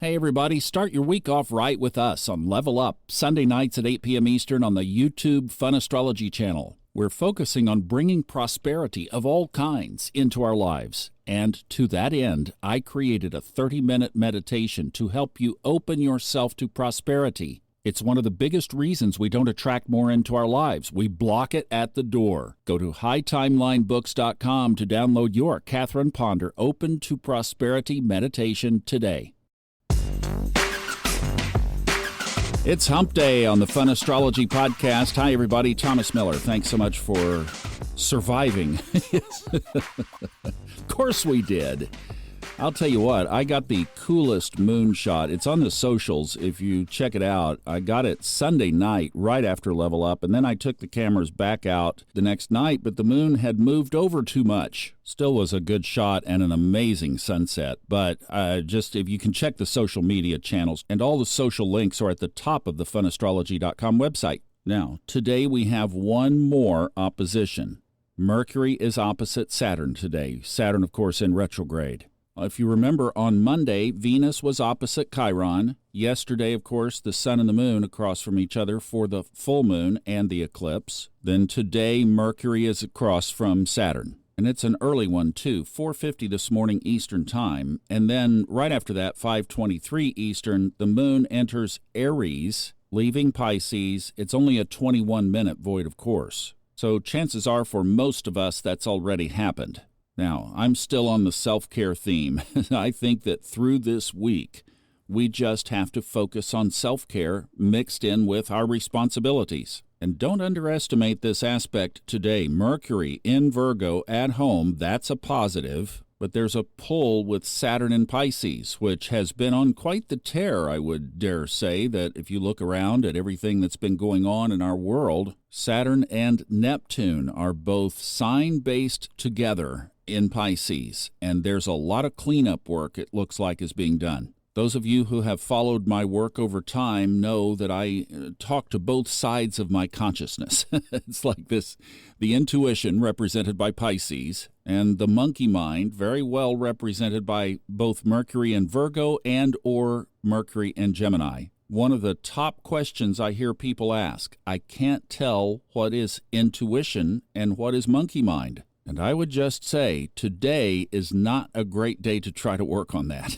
Hey everybody, start your week off right with us on Level Up, Sunday nights at 8 p.m. Eastern on the YouTube Fun Astrology channel. We're focusing on bringing prosperity of all kinds into our lives. And to that end, I created a 30-minute meditation to help you open yourself to prosperity. It's one of the biggest reasons we don't attract more into our lives. We block it at the door. Go to hightimelinebooks.com to download your Catherine Ponder Open to Prosperity meditation today. It's Hump Day on the Fun Astrology Podcast. Hi, everybody. Thomas Miller. Thanks so much for surviving. Of course we did. I'll tell you what, I got the coolest moon shot. It's on the socials. If you check it out, I got it Sunday night right after Level Up, and then I took the cameras back out the next night, but the moon had moved over too much. Still was a good shot and an amazing sunset, but just if you can check the social media channels, and all the social links are at the top of the funastrology.com website. Now, today we have one more opposition. Mercury is opposite Saturn today. Saturn, of course, in retrograde. If you remember, on Monday, Venus was opposite Chiron. Yesterday, of course, the sun and the moon across from each other for the full moon and the eclipse. Then today, Mercury is across from Saturn. And it's an early one, too, 4:50 this morning Eastern Time. And then right after that, 5:23 Eastern, the moon enters Aries, leaving Pisces. It's only a 21-minute void, of course. So chances are for most of us that's already happened. Now, I'm still on the self-care theme. I think that through this week, we just have to focus on self-care mixed in with our responsibilities. And don't underestimate this aspect today. Mercury in Virgo at home, that's a positive. But there's a pull with Saturn in Pisces, which has been on quite the tear, I would dare say, that if you look around at everything that's been going on in our world, Saturn and Neptune are both sign-based together in Pisces, and there's a lot of cleanup work it looks like is being done. Those of you who have followed my work over time know that I talk to both sides of my consciousness. It's like this, the intuition represented by Pisces, and the monkey mind very well represented by both Mercury in Virgo and or Mercury in Gemini. One of the top questions I hear people ask, I can't tell what is intuition and what is monkey mind. And I would just say, today is not a great day to try to work on that.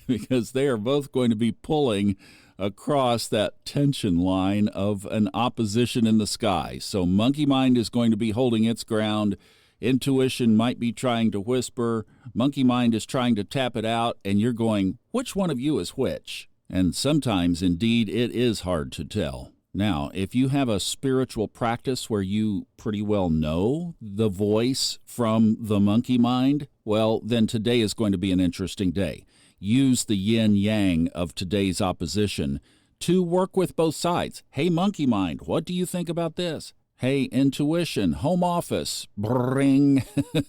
Because they are both going to be pulling across that tension line of an opposition in the sky. So monkey mind is going to be holding its ground. Intuition might be trying to whisper. Monkey mind is trying to tap it out. And you're going, which one of you is which? And sometimes, indeed, it is hard to tell. Now, if you have a spiritual practice where you pretty well know the voice from the monkey mind, well, then today is going to be an interesting day. Use the yin-yang of today's opposition to work with both sides. Hey, monkey mind, what do you think about this? Hey, intuition, home office, bring,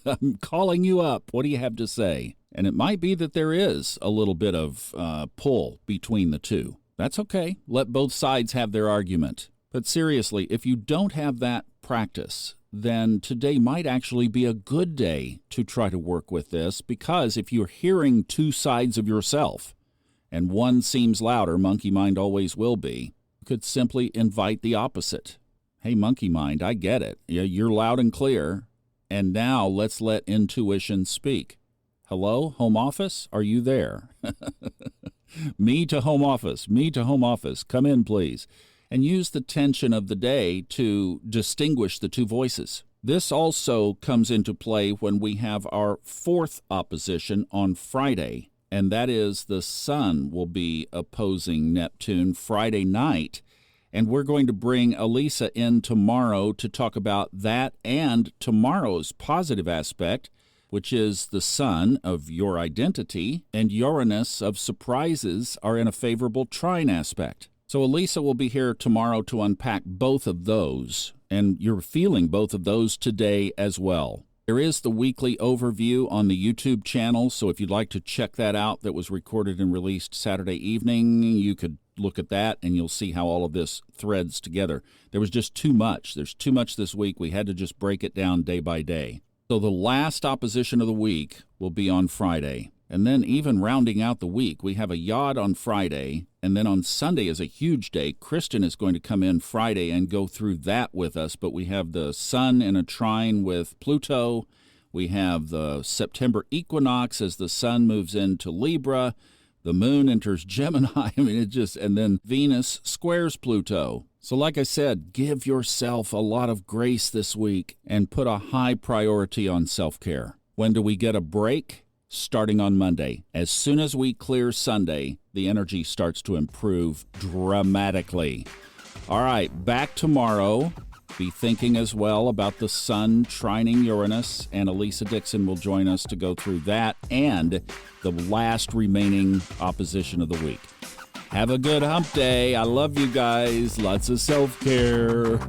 I'm calling you up. What do you have to say? And it might be that there is a little bit of pull between the two. That's okay. Let both sides have their argument. But seriously, if you don't have that practice, then today might actually be a good day to try to work with this, because if you're hearing two sides of yourself, and one seems louder, monkey mind always will be, you could simply invite the opposite. Hey, monkey mind, I get it. You're loud and clear, and now let's let intuition speak. Hello, home office? Are you there? Me to home office, me to home office. Come in, please. And use the tension of the day to distinguish the two voices. This also comes into play when we have our fourth opposition on Friday, and that is the sun will be opposing Neptune Friday night. And we're going to bring Elisa in tomorrow to talk about that and tomorrow's positive aspect, which is the sun of your identity, and Uranus of surprises are in a favorable trine aspect. So Elisa will be here tomorrow to unpack both of those, and you're feeling both of those today as well. There is the weekly overview on the YouTube channel, so if you'd like to check that out, that was recorded and released Saturday evening, you could look at that and you'll see how all of this threads together. There was just too much. There's too much this week. We had to just break it down day by day. So the last opposition of the week will be on Friday. And then even rounding out the week, we have a yod on Friday, and then on Sunday is a huge day. Kristin is going to come in Friday and go through that with us, but we have the sun in a trine with Pluto. We have the September equinox as the sun moves into Libra. The moon enters Gemini. I mean, and then Venus squares Pluto. So like I said, give yourself a lot of grace this week and put a high priority on self-care. When do we get a break? Starting on Monday. As soon as we clear Sunday, the energy starts to improve dramatically. All right, back tomorrow. Be thinking as well about the sun trining Uranus, and Elisa Dixon will join us to go through that and the last remaining opposition of the week. Have a good hump day. I love you guys. Lots of self-care.